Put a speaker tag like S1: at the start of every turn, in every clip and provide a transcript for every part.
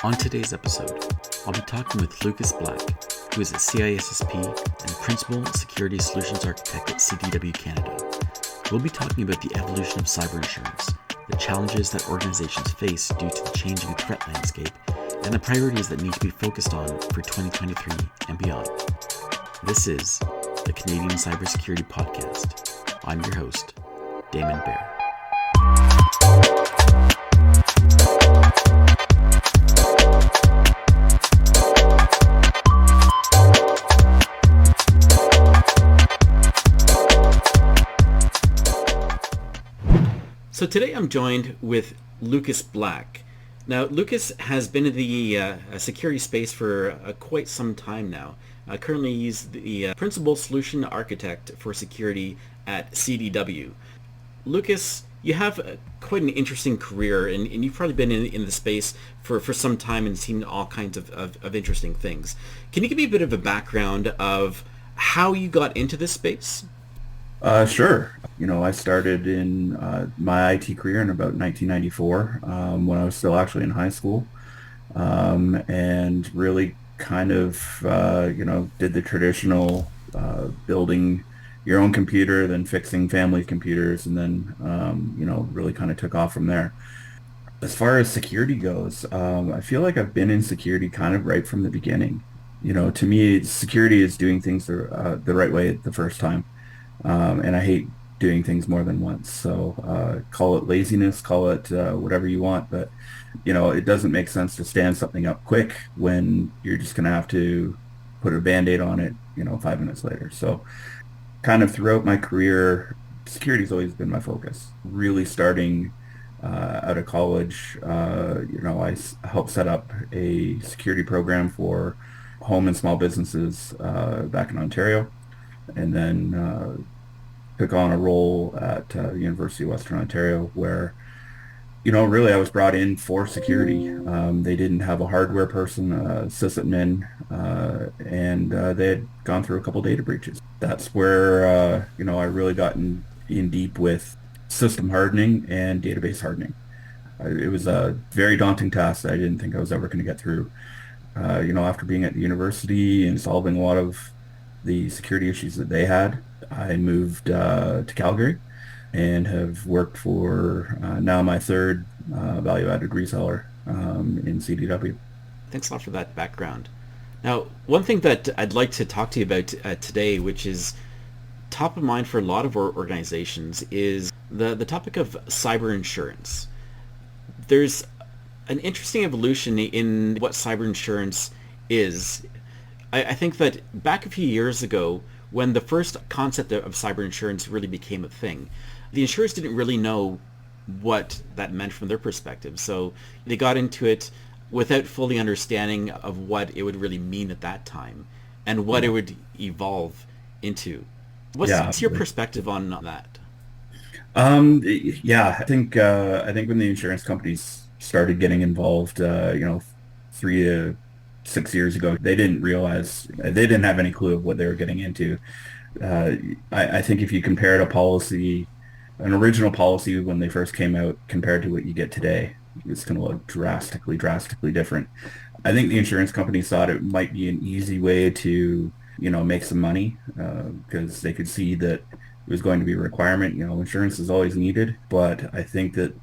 S1: On today's episode, I'll be talking with Lucas Black, who is a CISSP and Principal Security Solutions Architect at CDW Canada. We'll be talking about the evolution of cyber insurance, the challenges that organizations face due to the changing threat landscape, and the priorities that need to be focused on for 2023 and beyond. This is the Canadian Cybersecurity Podcast. I'm your host, Damon Bear. So today I'm joined with Lucas Black. Now, Lucas has been in the security space for quite some time now. Currently, he's the Principal Solution Architect for Security at CDW. Lucas, you have quite an interesting career, and you've probably been in the space for some time and seen all kinds of interesting things. Can you give me a bit of a background of how you got into this space?
S2: Sure. I started in my IT career in about 1994 when I was still actually in high school, and really kind of, did the traditional building your own computer, then fixing family computers, and then, really kind of took off from there. As far as security goes, I feel like I've been in security kind of right from the beginning. To me, security is doing things the right way the first time. And I hate doing things more than once. So call it laziness, call it whatever you want. But, it doesn't make sense to stand something up quick when you're just going to have to put a Band-Aid on it, 5 minutes later. So kind of throughout my career, security's always been my focus. Really starting out of college, I helped set up a security program for home and small businesses back in Ontario. And then took on a role at the University of Western Ontario where, really I was brought in for security. They didn't have a hardware person, sysadmin, and they had gone through a couple data breaches. That's where, I really got in deep with system hardening and database hardening. It was a very daunting task that I didn't think I was ever going to get through. After being at the university and solving a lot of the security issues that they had, I moved to Calgary and have worked for now my third value-added reseller in CDW.
S1: Thanks a lot for that background. Now, one thing that I'd like to talk to you about today, which is top of mind for a lot of organizations, is the topic of cyber insurance. There's an interesting evolution in what cyber insurance is. I think that back a few years ago, when the first concept of cyber insurance really became a thing, the insurers didn't really know what that meant from their perspective. So they got into it without fully understanding of what it would really mean at that time and what it would evolve into. What's your perspective on that?
S2: I think when the insurance companies started getting involved, 3 to 6 years ago, they didn't realize, they didn't have any clue of what they were getting into. I think if you compared an original policy when they first came out compared to what you get today, it's going to look drastically different. I think the insurance companies thought it might be an easy way to, make some money because they could see that it was going to be a requirement. Insurance is always needed, but I think that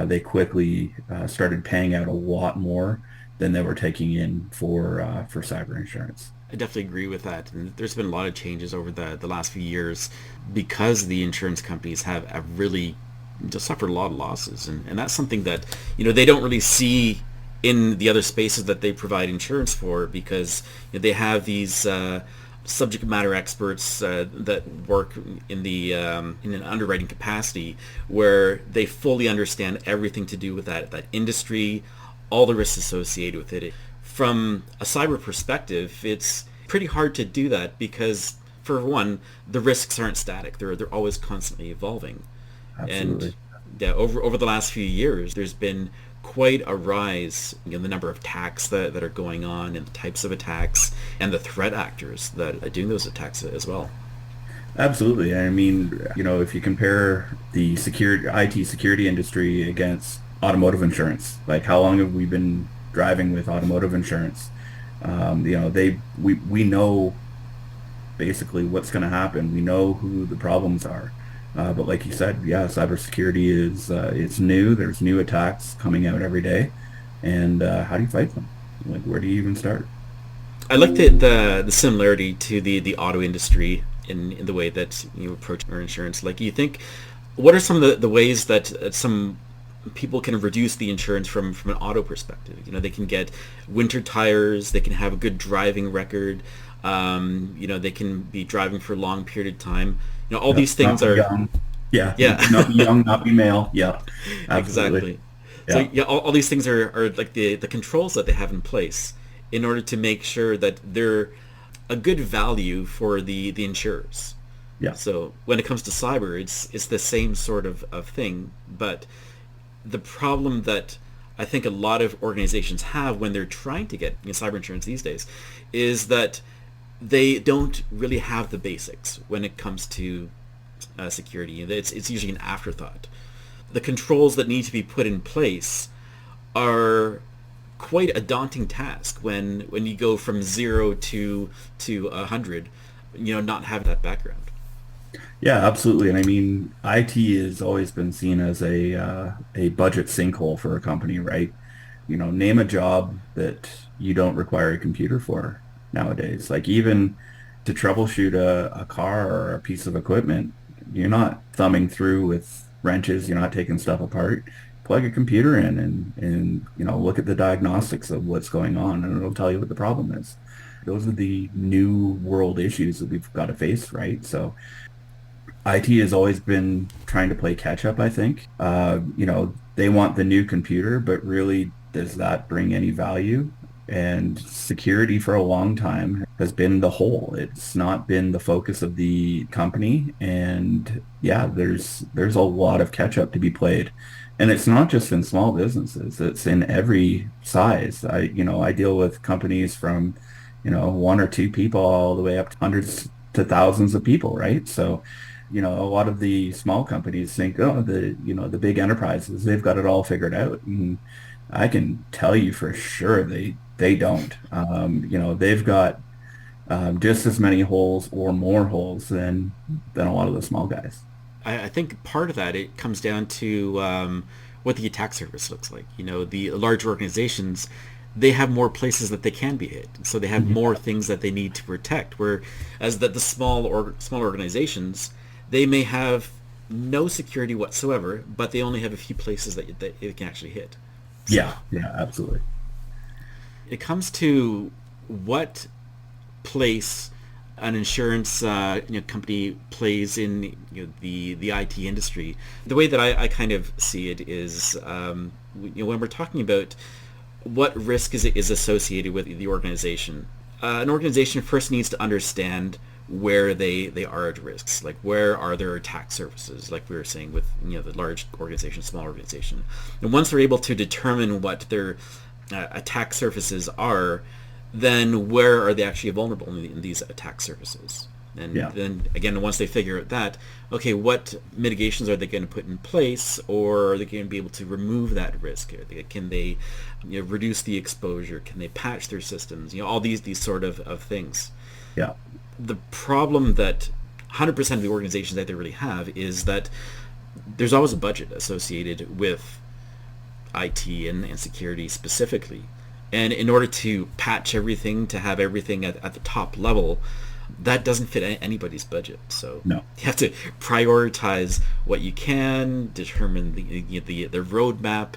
S2: they quickly started paying out a lot more than they were taking in for cyber insurance.
S1: I definitely agree with that. And there's been a lot of changes over the last few years because the insurance companies have really just suffered a lot of losses. And that's something that, they don't really see in the other spaces that they provide insurance for because they have these subject matter experts that work in an underwriting capacity where they fully understand everything to do with that industry, all the risks associated with it. From a cyber perspective, it's pretty hard to do that because, for one, the risks aren't static. They're always constantly evolving.
S2: Absolutely.
S1: And over the last few years, there's been quite a rise in the number of attacks that are going on and the types of attacks and the threat actors that are doing those attacks as well.
S2: Absolutely. I mean, if you compare the IT security industry against automotive insurance, like how long have we been driving with automotive insurance. We know basically what's going to happen. We know who the problems are. But like you said, yeah, cybersecurity is it's new. There's new attacks coming out every day, and how do you fight them? Like, where do you even start?
S1: I like the similarity to the auto industry in the way that you approach our insurance. Like, you think, what are some of the ways that some people can reduce the insurance from an auto perspective? You know, they can get winter tires, they can have a good driving record, you know, they can be driving for a long period of time. You know, all
S2: Yeah,
S1: these things
S2: not be
S1: are,
S2: young. Yeah,
S1: yeah.
S2: not be young, not be male. Yeah, absolutely.
S1: Exactly. So
S2: Yeah,
S1: yeah, all these things are like the controls that they have in place in order to make sure that they're a good value for the insurers.
S2: yeah,
S1: So when it comes to cyber, it's the same sort of thing, but the problem that I think a lot of organizations have when they're trying to get, you know, cyber insurance these days is that they don't really have the basics when it comes to security. It's usually an afterthought. The controls that need to be put in place are quite a daunting task when you go from 0 to 100, you know, not having that background.
S2: yeah, absolutely. And I mean, IT has always been seen as a budget sinkhole for a company, right? You know, name a job that you don't require a computer for nowadays. Like even to troubleshoot a car or a piece of equipment, you're not thumbing through with wrenches, you're not taking stuff apart. Plug a computer in and you know, look at the diagnostics of what's going on and it'll tell you what the problem is. Those are the new world issues that we've got to face, right? So IT has always been trying to play catch up, I think. You know, they want the new computer, but really, does that bring any value? And security for a long time has been the whole. It's not been the focus of the company. And yeah, there's a lot of catch up to be played. And it's not just in small businesses, it's in every size. I deal with companies from, you know, one or two people all the way up to hundreds to thousands of people, right? So you know, a lot of the small companies think, oh, the big enterprises, they've got it all figured out. And I can tell you for sure they don't. You know, they've got just as many holes or more holes than a lot of the small guys.
S1: I think part of that, it comes down to what the attack surface looks like. You know, the large organizations, they have more places that they can be hit, so they have more things that they need to protect. Whereas the small organizations, they may have no security whatsoever, but they only have a few places that it can actually hit. So
S2: Yeah, yeah, absolutely.
S1: it comes to what place an insurance company plays in, you know, the IT industry. The way that I kind of see it is, you know, when we're talking about what risk is associated with the organization, an organization first needs to understand where they are at risks, like where are their attack surfaces, like we were saying with, you know, the large organization, small organization. And once they're able to determine what their attack surfaces are, then where are they actually vulnerable in these attack surfaces? And
S2: Yeah.
S1: then again, once they figure out that, okay, what mitigations are they going to put in place, or are they going to be able to remove that risk? Can they, you know, reduce the exposure? Can they patch their systems? You know, all these sort of things.
S2: Yeah.
S1: The problem that 100% of the organizations that they really have is that there's always a budget associated with IT and security specifically. And in order to patch everything, to have everything at the top level, that doesn't fit anybody's budget. So
S2: No.
S1: you have to prioritize what you can, determine the roadmap,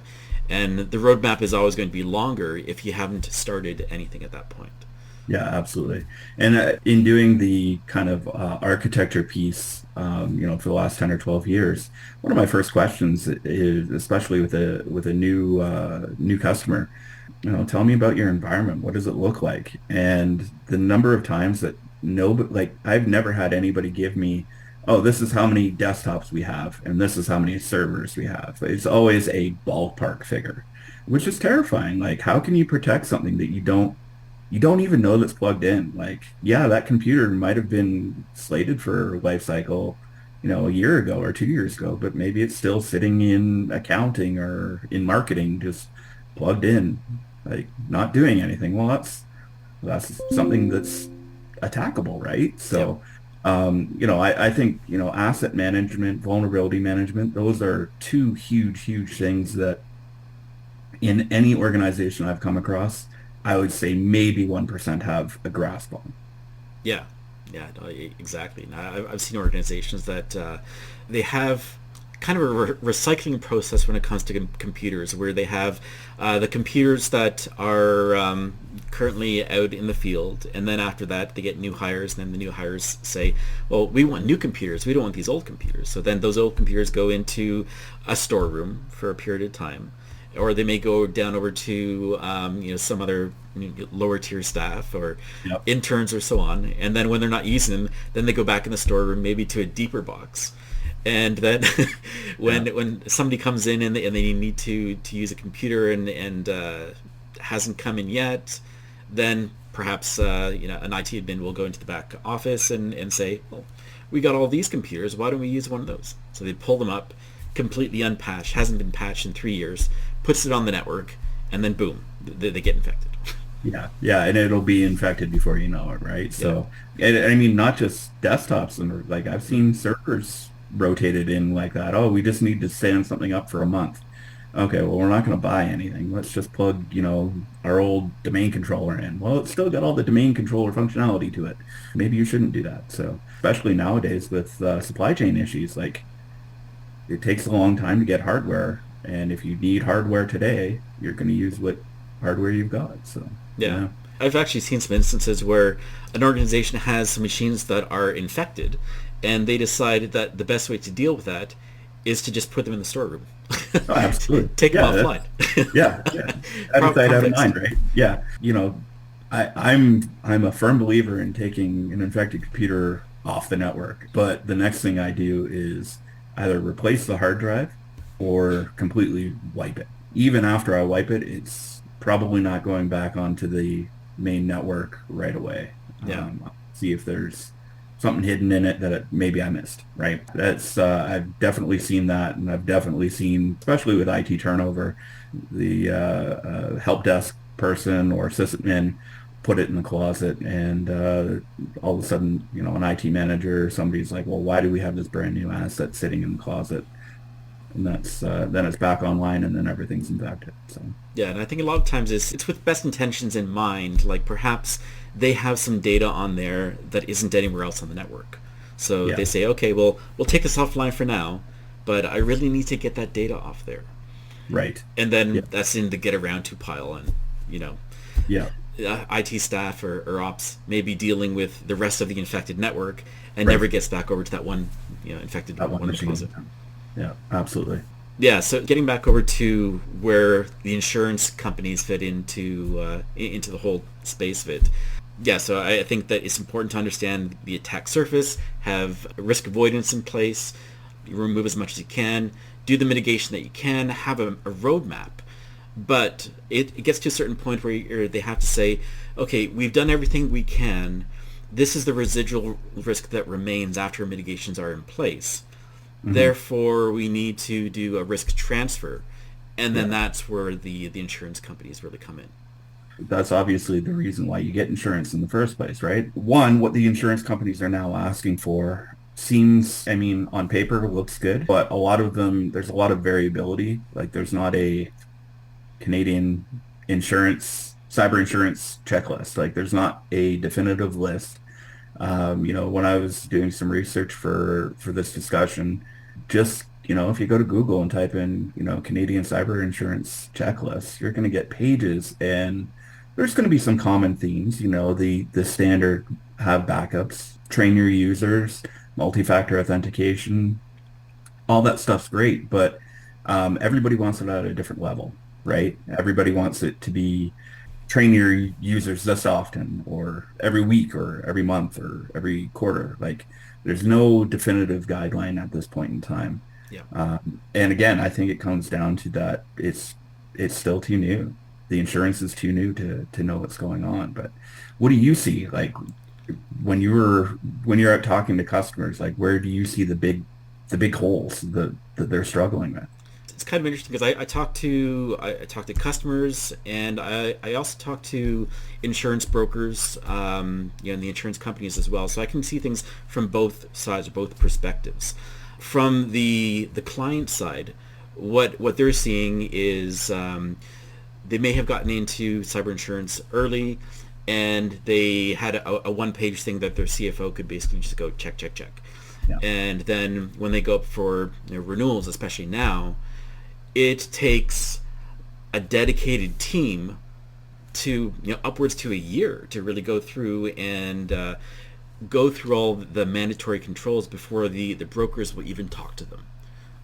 S1: and the roadmap is always going to be longer if you haven't started anything at that point.
S2: Yeah, absolutely. And in doing the kind of architecture piece, you know, for the last 10 or 12 years, one of my first questions is, especially with a new customer, you know, tell me about your environment. What does it look like? And the number of times that like I've never had anybody give me, oh, this is how many desktops we have, and this is how many servers we have. It's always a ballpark figure, which is terrifying. Like, how can you protect something that you don't even know that's plugged in? Like, yeah, that computer might have been slated for life cycle, you know, a year ago or 2 years ago, but maybe it's still sitting in accounting or in marketing, just plugged in. like not doing anything. Well, that's something that's attackable, right?
S1: Yep.
S2: So, I think, asset management, vulnerability management, those are two huge things that in any organization I've come across, I would say maybe 1% have a grasp on.
S1: Yeah, yeah, no, exactly. Now, I've seen organizations that they have kind of a recycling process when it comes to computers, where they have the computers that are currently out in the field, and then after that they get new hires, and then the new hires say, well, we want new computers, we don't want these old computers. So then those old computers go into a storeroom for a period of time, or they may go down over to some other lower tier staff or
S2: Yep.
S1: interns or so on, and then when they're not using them, then they go back in the storeroom maybe to a deeper box, and then
S2: Yeah.
S1: when somebody comes in and they need to use a computer and hasn't come in yet, then perhaps an IT admin will go into the back office and say, well, we got all these computers, why don't we use one of those? So they pull them up, completely unpatched, hasn't been patched in 3 years, puts it on the network, and then boom, they get infected.
S2: Yeah, yeah, and it'll be infected before you know it, right?
S1: Yep.
S2: So, and I mean, not just desktops, and like I've seen servers rotated in like that. Oh, we just need to stand something up for a month. Okay, well, we're not going to buy anything. Let's just plug, our old domain controller in. Well, it's still got all the domain controller functionality to it. Maybe you shouldn't do that. So, especially nowadays with supply chain issues, like it takes a long time to get hardware, and if you need hardware today, you're going to use what hardware you've got. So,
S1: Yeah.
S2: yeah.
S1: I've actually seen some instances where an organization has some machines that are infected, and they decide that the best way to deal with that is to just put them in the storeroom.
S2: Oh, absolutely.
S1: Take them
S2: Yeah,
S1: offline.
S2: yeah. Out of sight, out of
S1: Problem fixed.
S2: mind, right? Yeah. I'm a firm believer in taking an infected computer off the network, but the next thing I do is either replace the hard drive or completely wipe it. Even after I wipe it, it's probably not going back onto the main network right away.
S1: Yeah.
S2: See if there's something hidden in it that maybe I missed, right? That's I've definitely seen that, and I've definitely seen, especially with IT turnover, the help desk person or sysadmin put it in the closet, and all of a sudden, an IT manager or somebody's like, "Well, why do we have this brand new asset sitting in the closet?" And that's then it's back online, and then everything's infected. So
S1: Yeah, and I think a lot of times it's with best intentions in mind. Like perhaps they have some data on there that isn't anywhere else on the network. So
S2: yeah,
S1: they say, okay, well, we'll take this offline for now, but I really need to get that data off there.
S2: right,
S1: And
S2: yeah,
S1: then that's in the get around to pile, and you know,
S2: yeah,
S1: IT staff or ops may be dealing with the rest of the infected network and
S2: right.
S1: never gets back over to that one infected
S2: That one
S1: one
S2: machine.
S1: closet.
S2: Yeah, absolutely.
S1: Yeah, so getting back over to where the insurance companies fit into the whole space of it. Yeah, so I think that it's important to understand the attack surface, have risk avoidance in place, remove as much as you can, do the mitigation that you can, have a roadmap. But it gets to a certain point where they have to say, okay, we've done everything we can. This is the residual risk that remains after mitigations are in place.
S2: Hmm.
S1: Therefore, we need to do a risk transfer. And then
S2: Yeah.
S1: that's where the insurance companies really come in.
S2: That's obviously the reason why you get insurance in the first place, right? One, what the insurance companies are now asking for seems, I mean, on paper looks good, but a lot of them, there's a lot of variability. Like there's not a Canadian cyber insurance checklist. Like there's not a definitive list. When I was doing some research for this discussion, just, if you go to Google and type in, Canadian cyber insurance checklist, you're going to get pages, and there's going to be some common themes, the standard have backups, train your users, multi-factor authentication, all that stuff's great, but everybody wants it at a different level, right? Everybody wants it to be train your users this often or every week or every month or every quarter. Like there's no definitive guideline at this point in time.
S1: Yeah.
S2: And again, I think it comes down to that it's still too new. The insurance is too new to know what's going on. But what do you see? Like when you're out talking to customers, like where do you see the big holes that they're struggling with?
S1: it's kind of interesting because I talk to customers, and I also talk to insurance brokers, and the insurance companies as well. So I can see things from both sides, or both perspectives. From the client side, what they're seeing is they may have gotten into cyber insurance early, and they had a one-page thing that their CFO could basically just go check, check, check.
S2: Yeah.
S1: And then when they go up for renewals, especially now, it takes a dedicated team to upwards to a year to really go through and go through all the mandatory controls before the brokers will even talk to them.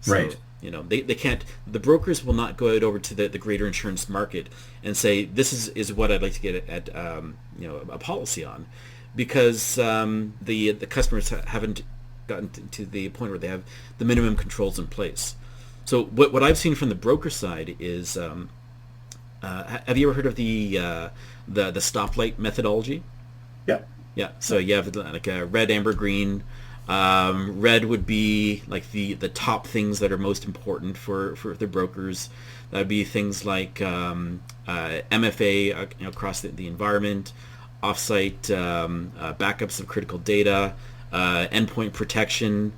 S1: So,
S2: Right.
S1: They can't, the brokers will not go out over to the greater insurance market and say, this is what I'd like to get at a policy on, because the customers haven't gotten to the point where they have the minimum controls in place. So what I've seen from the broker side is, have you ever heard of the stoplight methodology?
S2: Yeah.
S1: Yeah. So you have like a red, amber, green. Red would be like the top things that are most important for the brokers. That would be things like MFA across the environment, offsite backups of critical data, endpoint protection,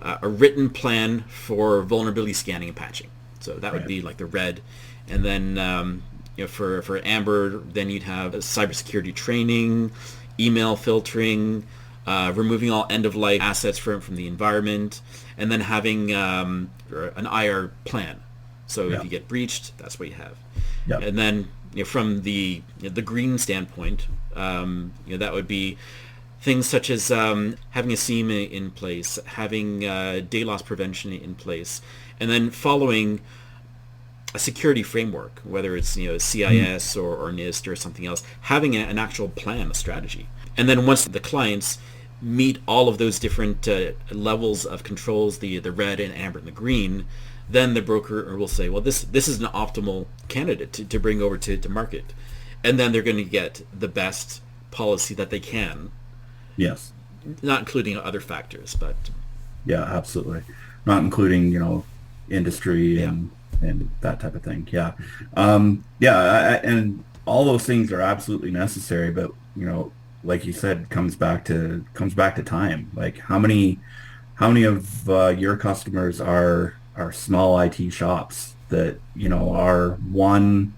S1: a written plan for vulnerability scanning and patching. So that would be like the red. And then for amber, then you'd have cybersecurity training, email filtering, removing all end-of-life assets from the environment, and then having an IR plan. So if you get breached, that's what you have. Yep. And then from the green standpoint, that would be things such as having a SIEM in place, having day loss prevention in place, and then following a security framework, whether it's CIS or NIST or something else, having an actual plan, a strategy. And then once the clients meet all of those different levels of controls, the red and amber and the green, then the broker will say, well, this is an optimal candidate to bring over to market. And then they're going to get the best policy that they can.
S2: Yes.
S1: Not including other factors, but...
S2: Yeah, absolutely. Not including, industry and that type of thing. Yeah. And all those things are absolutely necessary, but, like you said, comes back to time. Like how many of your customers are small IT shops that, are 1,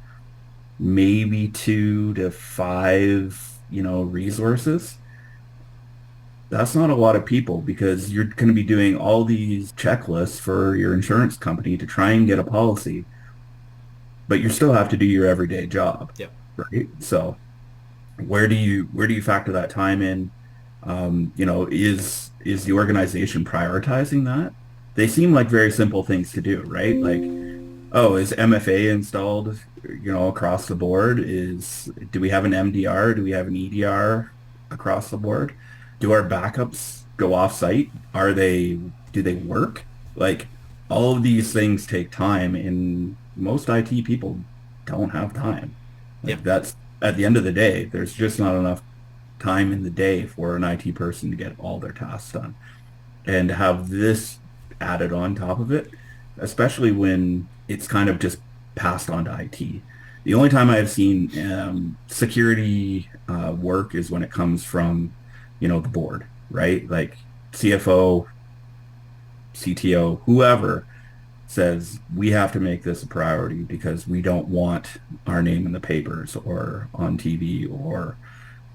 S2: maybe 2 to 5, resources? That's not a lot of people, because you're going to be doing all these checklists for your insurance company to try and get a policy, but you still have to do your everyday job.
S1: Yeah.
S2: Right. So where do you factor that time in? Is the organization prioritizing that? They seem like very simple things to do, right? Like, oh, is MFA installed, across the board? Do we have an MDR? Do we have an EDR across the board? Do our backups go off-site? Do they work? Like, all of these things take time, and most IT people don't have time. Like, that's, at the end of the day, there's just not enough time in the day for an IT person to get all their tasks done. And to have this added on top of it, especially when it's kind of just passed on to IT. The only time I've seen security work is when it comes from the board, right? Like CFO, CTO, whoever says we have to make this a priority because we don't want our name in the papers or on TV or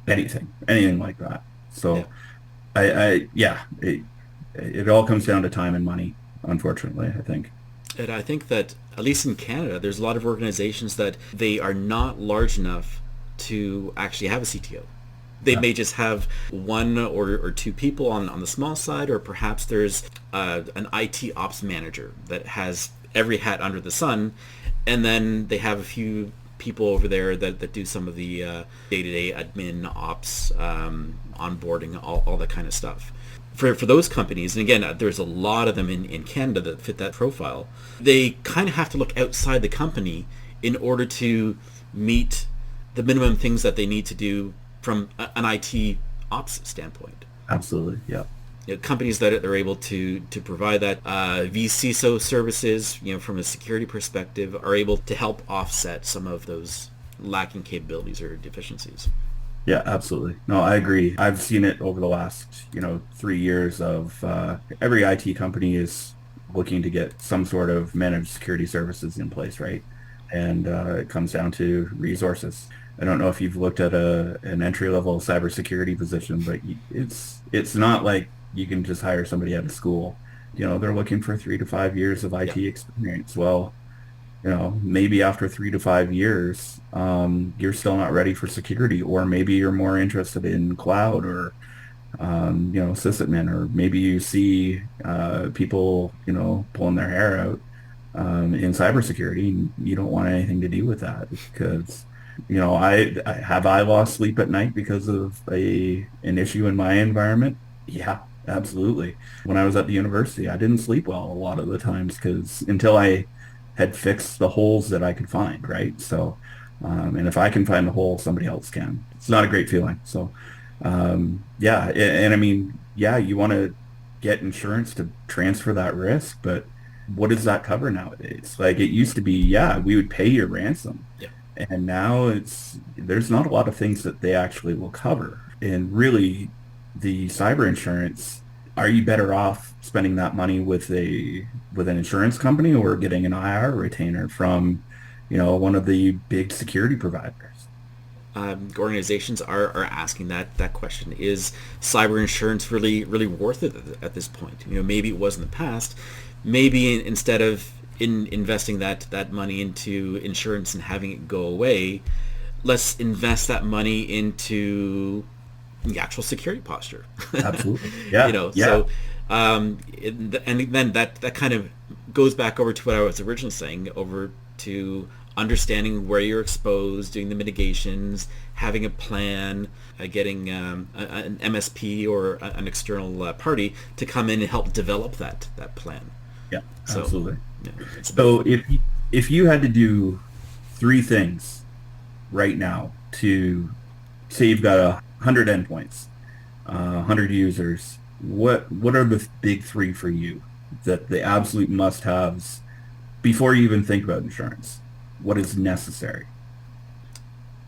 S2: anything like that. So it all comes down to time and money, unfortunately, I think.
S1: And I think that, at least in Canada, there's a lot of organizations that they are not large enough to actually have a CTO. They may just have 1 or 2 people on the small side, or perhaps there's an IT ops manager that has every hat under the sun, and then they have a few people over there that do some of the day-to-day admin ops, onboarding, all that kind of stuff. For those companies, and again, there's a lot of them in Canada that fit that profile, they kind of have to look outside the company in order to meet the minimum things that they need to do from an IT ops standpoint.
S2: Absolutely, yeah.
S1: companies that are able to provide that vCISO services, from a security perspective, are able to help offset some of those lacking capabilities or deficiencies.
S2: Yeah, absolutely. No, I agree. I've seen it over the last, 3 years of every IT company is looking to get some sort of managed security services in place, right? And it comes down to resources. I don't know if you've looked at an entry level cybersecurity position, but it's not like you can just hire somebody out of school. They're looking for 3 to 5 years of
S1: Yeah.
S2: IT experience. Well, maybe after 3 to 5 years, you're still not ready for security, or maybe you're more interested in cloud or, sysadmin, or maybe you see people, pulling their hair out in cybersecurity, and you don't want anything to do with that because, I lost sleep at night because of an issue in my environment. Yeah, absolutely. When I was at the university, I didn't sleep well a lot of the times because until I had fixed the holes that I could find, right? So, and if I can find the hole, somebody else can. It's not a great feeling. So, yeah, and I mean, yeah, you want to get insurance to transfer that risk, but what does that cover nowadays? Like it used to be, yeah, we would pay your ransom.
S1: Yeah.
S2: And now there's not a lot of things that they actually will cover. And really, the cyber insurance, are you better off spending that money with an insurance company or getting an IR retainer from, one of the big security providers?
S1: Organizations are asking that question: is cyber insurance really worth it at this point? Maybe it was in the past. Maybe instead of investing that money into insurance and having it go away, let's invest that money into the actual security posture.
S2: Absolutely. Yeah. Yeah.
S1: So and then that kind of goes back over to what I was originally saying, over to understanding where you're exposed, doing the mitigations, having a plan, getting an MSP or an external party to come in and help develop that plan.
S2: Yeah,
S1: So,
S2: absolutely.
S1: yeah, it's
S2: So if you had to do three things right now to say you've got 100 endpoints, 100 users, what are the big three for you that the absolute must-haves before you even think about insurance? What is necessary?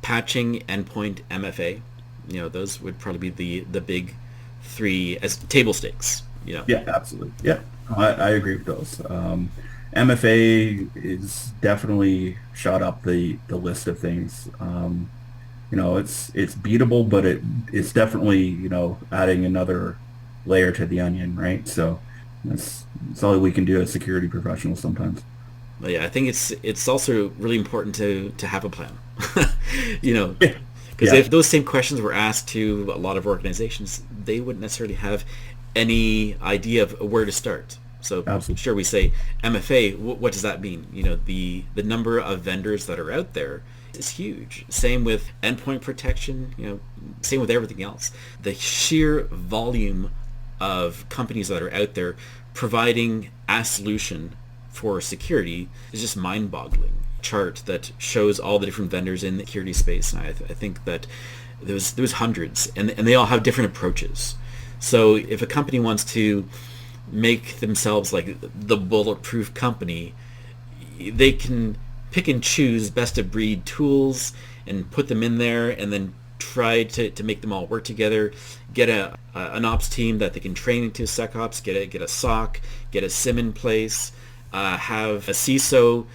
S1: patching, endpoint, MFA. Those would probably be the big three as table stakes.
S2: Yeah, absolutely. Yeah, I agree with those. MFA is definitely shot up the list of things. It's beatable, but it's definitely, adding another layer to the onion, right? So that's all we can do as security professionals sometimes.
S1: But yeah, I think it's also really important to have a plan. you know,
S2: Yeah.
S1: because
S2: Yeah,
S1: if those same questions were asked to a lot of organizations, they wouldn't necessarily have any idea of where to start. So
S2: absolutely.
S1: sure, we say MFA. What does that mean? The number of vendors that are out there is huge. Same with endpoint protection. Same with everything else. The sheer volume of companies that are out there providing a solution for security is just mind-boggling. Chart that shows all the different vendors in the security space, and I think that there's hundreds, and they all have different approaches. So if a company wants to make themselves like the bulletproof company, they can pick and choose best of breed tools and put them in there, and then try to make them all work together. Get an ops team that they can train into SecOps. Get a SOC. Get a SIM in place. Have a CISO.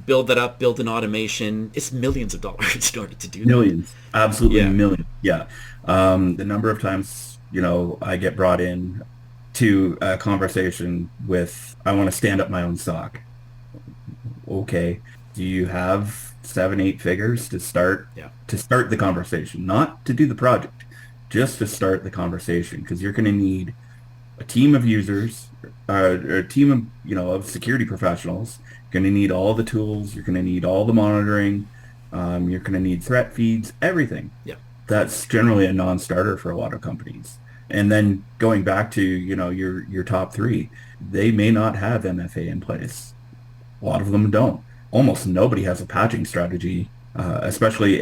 S1: Build that up. Build an automation. It's millions of dollars in order to do that.
S2: Millions, absolutely
S1: Yeah.
S2: millions. Yeah. The number of times, I get brought in to a conversation with, I want to stand up my own SOC. Okay. Do you have 7, 8 figures to start
S1: Yeah.
S2: the conversation, not to do the project, just to start the conversation? Because you're going to need a team of users, or a team of, of security professionals. You're going to need all the tools. You're going to need all the monitoring. You're going to need threat feeds, everything.
S1: Yeah.
S2: That's generally a non-starter for a lot of companies. And then going back to, your top three, they may not have MFA in place. A lot of them don't. Almost nobody has a patching strategy, especially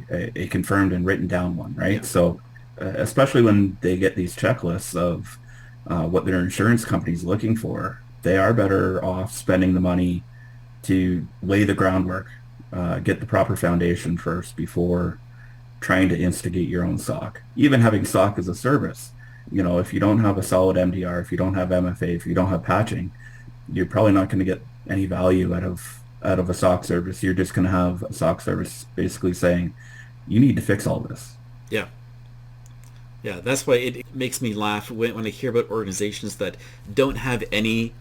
S2: a confirmed and written down one, right?
S1: Yeah.
S2: So, especially when they get these checklists of, what their insurance company's looking for, they are better off spending the money to lay the groundwork, get the proper foundation first before trying to instigate your own SOC. Even having SOC as a service, if you don't have a solid MDR, if you don't have MFA, if you don't have patching, you're probably not going to get any value out of a SOC service. You're just going to have a SOC service basically saying, you need to fix all this.
S1: Yeah. Yeah, that's why it makes me laugh when I hear about organizations that don't have any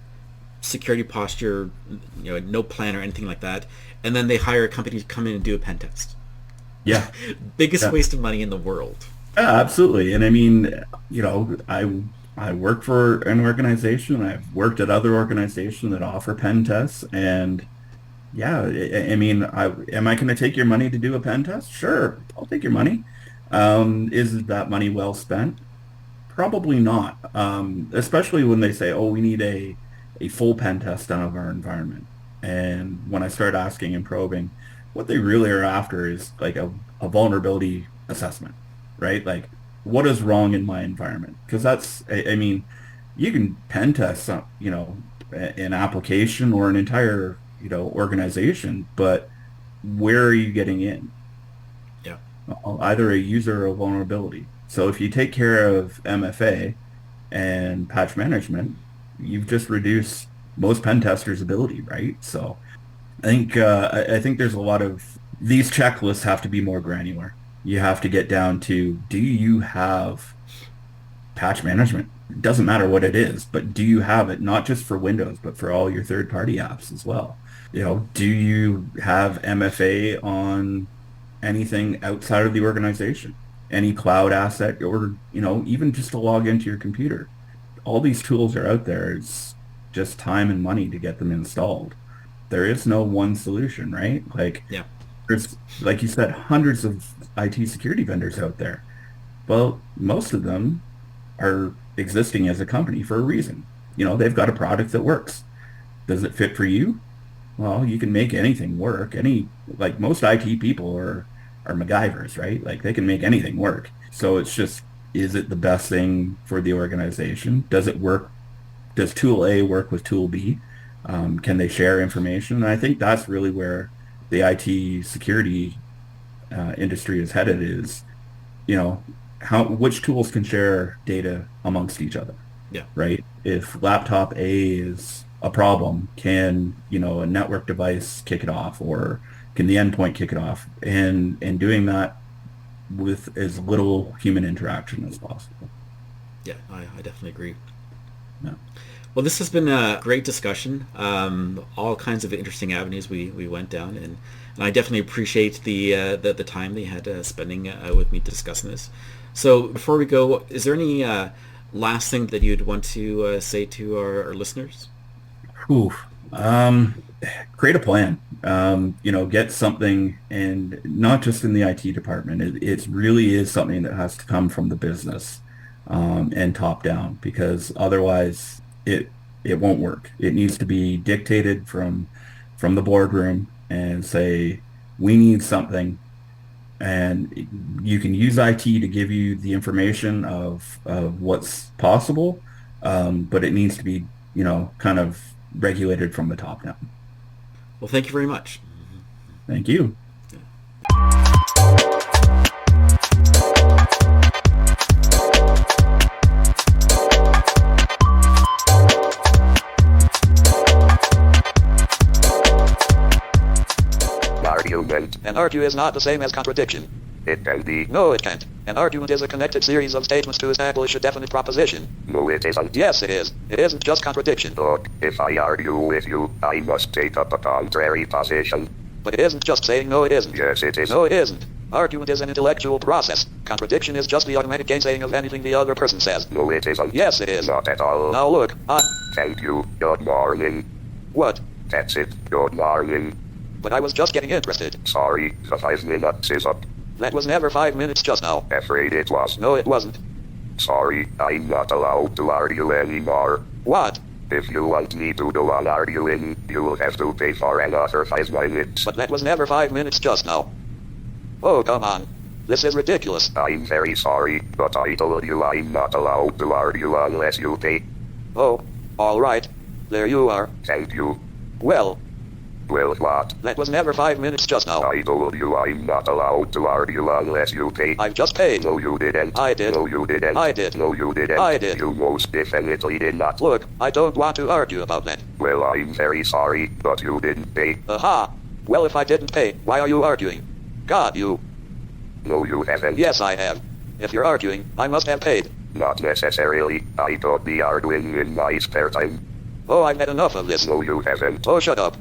S1: security posture, no plan or anything like that, and then they hire a company to come in and do a pen test.
S2: Yeah.
S1: Biggest waste of money in the world.
S2: Yeah, absolutely. And I mean, I work for an organization. I've worked at other organizations that offer pen tests, and yeah, I mean, am I going to take your money to do a pen test? Sure, I'll take your money. Is that money well spent? Probably not. Especially when they say, "Oh, we need a full pen test done of our environment." And when I start asking and probing, what they really are after is like a vulnerability assessment, right? Like, what is wrong in my environment? Because I mean, you can pen test an application or an entire, organization, but where are you getting in?
S1: Yeah.
S2: Either a user or a vulnerability. So if you take care of MFA and patch management, you've just reduced most pen testers' ability, right? So I think there's a lot of these checklists have to be more granular. You have to get down to, do you have patch management? It doesn't matter what it is, but do you have it not just for Windows, but for all your third-party apps as well? Do you have MFA on anything outside of the organization? Any cloud asset, or, even just to log into your computer? All these tools are out there. It's just time and money to get them installed. There is no one solution, right? Like,
S1: yeah.
S2: There's, like you said, hundreds of IT security vendors out there. Well, most of them are existing as a company for a reason. They've got a product that works. Does it fit for you? Well, you can make anything work. Like most IT people are MacGyvers, right? Like they can make anything work. So it's just, is it the best thing for the organization? Does it work? Does tool A work with tool B? Can they share information? And I think that's really where the IT security industry is headed, is, which tools can share data amongst each other.
S1: Yeah.
S2: Right. If laptop A is a problem, can, a network device kick it off, or can the endpoint kick it off? And doing that with as little human interaction as possible.
S1: Yeah, I definitely agree.
S2: Yeah.
S1: Well, this has been a great discussion. All kinds of interesting avenues we went down, and I definitely appreciate the time that you had spending with me discussing this. So before we go, is there any last thing that you'd want to say to our listeners?
S2: Create a plan. Get something, and not just in the IT department. It really is something that has to come from the business and top down, because otherwise it won't work. It needs to be dictated from the boardroom and say, we need something, and you can use IT to give you the information of what's possible, but it needs to be kind of regulated from the top down.
S1: Well, thank you very much.
S2: Thank you.
S3: Argument. An argument is not the same as contradiction. It can be. No, it can't. An argument is a connected series of statements to establish a definite proposition. No, it isn't. Yes, it is. It isn't just contradiction. Look, if I argue with you, I must take up a contrary position. But it isn't just saying no, it isn't. Yes, it is. No, it isn't. Argument is an intellectual process. Contradiction is just the automatic gainsaying of anything the other person says. No, it isn't. Yes, it is. Not at all. Now look, Thank you. Good morning. What? That's it. Good morning. But I was just getting interested. Sorry, the 5 minutes is up. That was never 5 minutes just now. Afraid it was. No, it wasn't. Sorry, I'm not allowed to argue anymore. What? If you want me to go on arguing, you'll have to pay for another 5 minutes. But that was never 5 minutes just now. Oh, come on. This is ridiculous.
S4: I'm very sorry, but I told you I'm not allowed to argue unless you pay.
S3: Oh, all right. There you are.
S4: Thank you.
S3: Well,
S4: Well, what?
S3: that was never 5 minutes just now.
S4: I told you I'm not allowed to argue unless you pay.
S3: I've just paid.
S4: No, you didn't.
S3: I did.
S4: No, you didn't.
S3: I did.
S4: No, you didn't.
S3: I did.
S4: You most definitely did not.
S3: Look, I don't want to argue about that.
S4: Well, I'm very sorry, but you didn't pay.
S3: Aha. Well, if I didn't pay, why are you arguing? God, you.
S4: No, you haven't.
S3: Yes, I have. If you're arguing, I must have paid.
S4: Not necessarily. I thought be arguing in my spare time.
S3: Oh, I've had enough of this.
S4: No, you haven't.
S3: Oh, shut up.